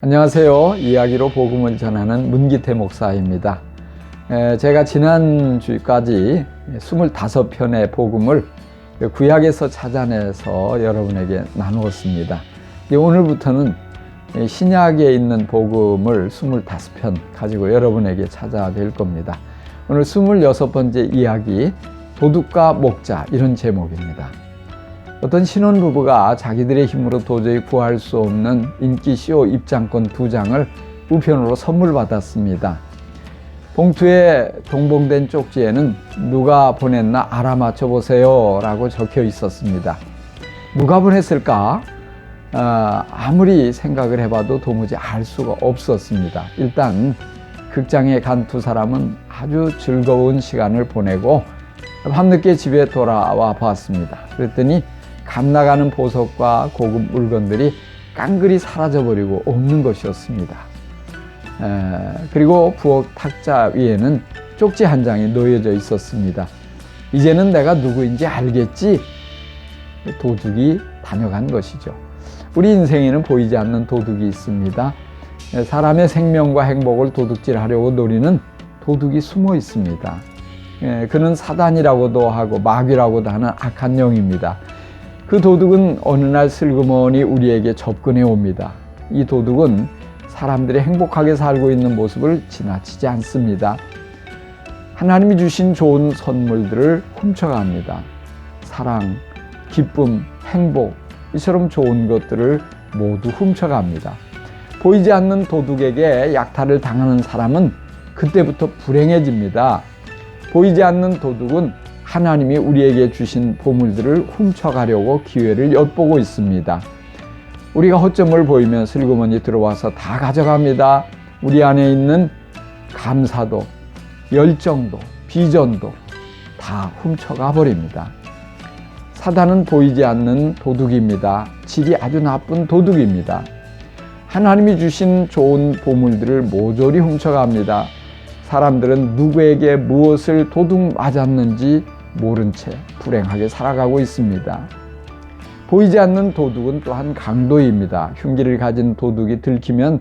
안녕하세요. 이야기로 복음을 전하는 문기태 목사입니다. 제가 지난주까지 25편의 복음을 구약에서 찾아내서 여러분에게 나누었습니다. 오늘부터는 신약에 있는 복음을 25편 가지고 여러분에게 찾아뵐 겁니다. 오늘 26번째 이야기, 도둑과 목자, 이런 제목입니다. 어떤 신혼부부가 자기들의 힘으로 도저히 구할 수 없는 인기 쇼 입장권 2장을 우편으로 선물 받았습니다. 봉투에 동봉된 쪽지에는 누가 보냈나 알아맞혀 보세요 라고 적혀 있었습니다. 누가 보냈을까? 아무리 생각을 해봐도 도무지 알 수가 없었습니다. 일단 극장에 간 두 사람은 아주 즐거운 시간을 보내고 밤늦게 집에 돌아와 봤습니다. 그랬더니 값나가는 보석과 고급 물건들이 깡그리 사라져버리고 없는 것이었습니다. 그리고 부엌 탁자 위에는 쪽지 한 장이 놓여져 있었습니다. 이제는 내가 누구인지 알겠지? 도둑이 다녀간 것이죠. 우리 인생에는 보이지 않는 도둑이 있습니다. 사람의 생명과 행복을 도둑질하려고 노리는 도둑이 숨어 있습니다. 그는 사단이라고도 하고 마귀라고도 하는 악한 영입니다. 그 도둑은 어느 날 슬그머니 우리에게 접근해 옵니다. 이 도둑은 사람들이 행복하게 살고 있는 모습을 지나치지 않습니다. 하나님이 주신 좋은 선물들을 훔쳐갑니다. 사랑, 기쁨, 행복, 이처럼 좋은 것들을 모두 훔쳐갑니다. 보이지 않는 도둑에게 약탈을 당하는 사람은 그때부터 불행해집니다. 보이지 않는 도둑은 하나님이 우리에게 주신 보물들을 훔쳐가려고 기회를 엿보고 있습니다. 우리가 허점을 보이면 슬그머니 들어와서 다 가져갑니다. 우리 안에 있는 감사도, 열정도, 비전도 다 훔쳐가 버립니다. 사단은 보이지 않는 도둑입니다. 질이 아주 나쁜 도둑입니다. 하나님이 주신 좋은 보물들을 모조리 훔쳐갑니다. 사람들은 누구에게 무엇을 도둑 맞았는지 모른 채 불행하게 살아가고 있습니다. 보이지 않는 도둑은 또한 강도입니다. 흉기를 가진 도둑이 들키면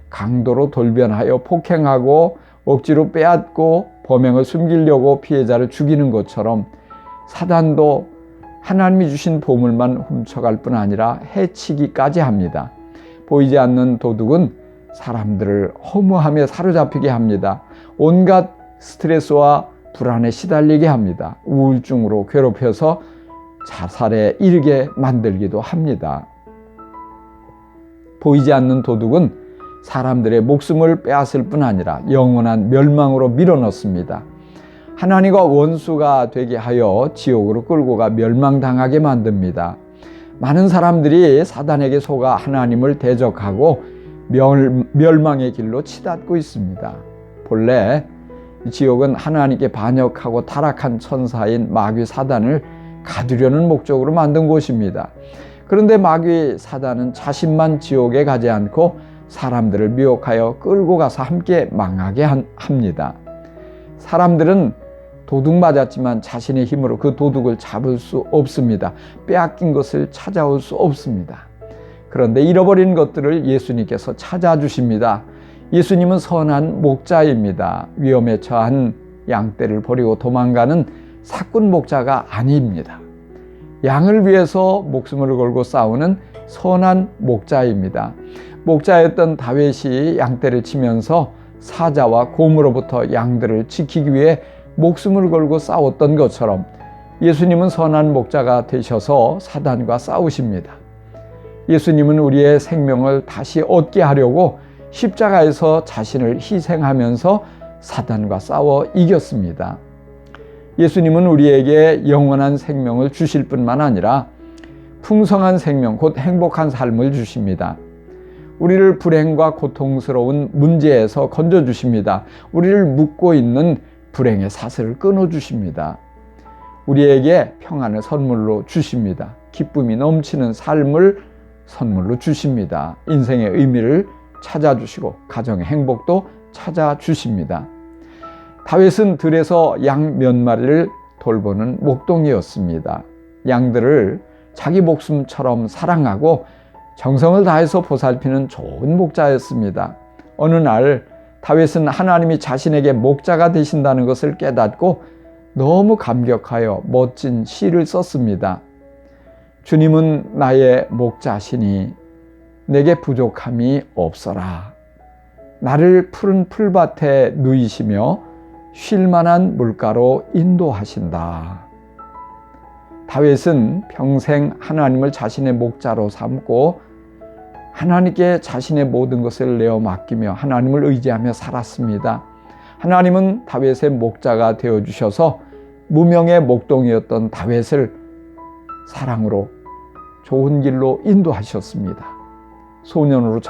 강도로 돌변하여 폭행하고 억지로 빼앗고 범행을 숨기려고 피해자를 죽이는 것처럼 사단도 하나님이 주신 보물만 훔쳐갈 뿐 아니라 해치기까지 합니다. 보이지 않는 도둑은 사람들을 허무함에 사로잡히게 합니다. 온갖 스트레스와 불안에 시달리게 합니다. 우울증으로 괴롭혀서 자살에 이르게 만들기도 합니다. 보이지 않는 도둑은 사람들의 목숨을 빼앗을 뿐 아니라 영원한 멸망으로 밀어넣습니다. 하나님과 원수가 되게 하여 지옥으로 끌고 가 멸망당하게 만듭니다. 많은 사람들이 사단에게 속아 하나님을 대적하고 멸망의 길로 치닫고 있습니다. 본래 지옥은 하나님께 반역하고 타락한 천사인 마귀 사단을 가두려는 목적으로 만든 곳입니다. 그런데 마귀 사단은 자신만 지옥에 가지 않고 사람들을 미혹하여 끌고 가서 함께 망하게 합니다. 사람들은 도둑 맞았지만 자신의 힘으로 그 도둑을 잡을 수 없습니다. 빼앗긴 것을 찾아올 수 없습니다. 그런데 잃어버린 것들을 예수님께서 찾아주십니다. 예수님은 선한 목자입니다. 위험에 처한 양떼를 버리고 도망가는 사꾼 목자가 아닙니다. 양을 위해서 목숨을 걸고 싸우는 선한 목자입니다. 목자였던 다윗이 양떼를 치면서 사자와 곰으로부터 양들을 지키기 위해 목숨을 걸고 싸웠던 것처럼 예수님은 선한 목자가 되셔서 사단과 싸우십니다. 예수님은 우리의 생명을 다시 얻게 하려고 십자가에서 자신을 희생하면서 사단과 싸워 이겼습니다. 예수님은 우리에게 영원한 생명을 주실 뿐만 아니라 풍성한 생명, 곧 행복한 삶을 주십니다. 우리를 불행과 고통스러운 문제에서 건져주십니다. 우리를 묶고 있는 불행의 사슬을 끊어주십니다. 우리에게 평안을 선물로 주십니다. 기쁨이 넘치는 삶을 선물로 주십니다. 인생의 의미를 찾아주시고 가정의 행복도 찾아주십니다. 다윗은 들에서 양 몇 마리를 돌보는 목동이었습니다. 양들을 자기 목숨처럼 사랑하고 정성을 다해서 보살피는 좋은 목자였습니다. 어느 날 다윗은 하나님이 자신에게 목자가 되신다는 것을 깨닫고 너무 감격하여 멋진 시를 썼습니다. 주님은 나의 목자시니 내게 부족함이 없어라. 나를 푸른 풀밭에 누이시며 쉴 만한 물가로 인도하신다. 다윗은 평생 하나님을 자신의 목자로 삼고 하나님께 자신의 모든 것을 내어 맡기며 하나님을 의지하며 살았습니다. 하나님은 다윗의 목자가 되어주셔서 무명의 목동이었던 다윗을 사랑으로 좋은 길로 인도하셨습니다. 소년으로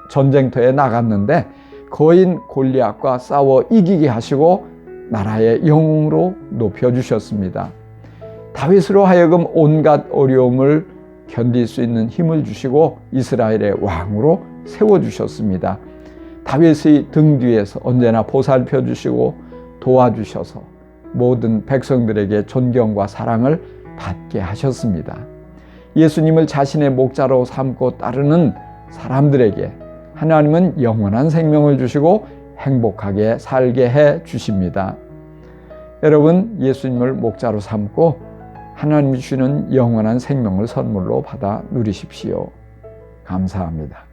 전쟁터에 나갔는데 거인 골리앗과 싸워 이기게 하시고 나라의 영웅으로 높여주셨습니다. 다윗으로 하여금 온갖 어려움을 견딜 수 있는 힘을 주시고 이스라엘의 왕으로 세워주셨습니다. 다윗의 등 뒤에서 언제나 보살펴 주시고 도와주셔서 모든 백성들에게 존경과 사랑을 받게 하셨습니다. 예수님을 자신의 목자로 삼고 따르는 사람들에게 하나님은 영원한 생명을 주시고 행복하게 살게 해 주십니다. 여러분, 예수님을 목자로 삼고 하나님이 주시는 영원한 생명을 선물로 받아 누리십시오. 감사합니다.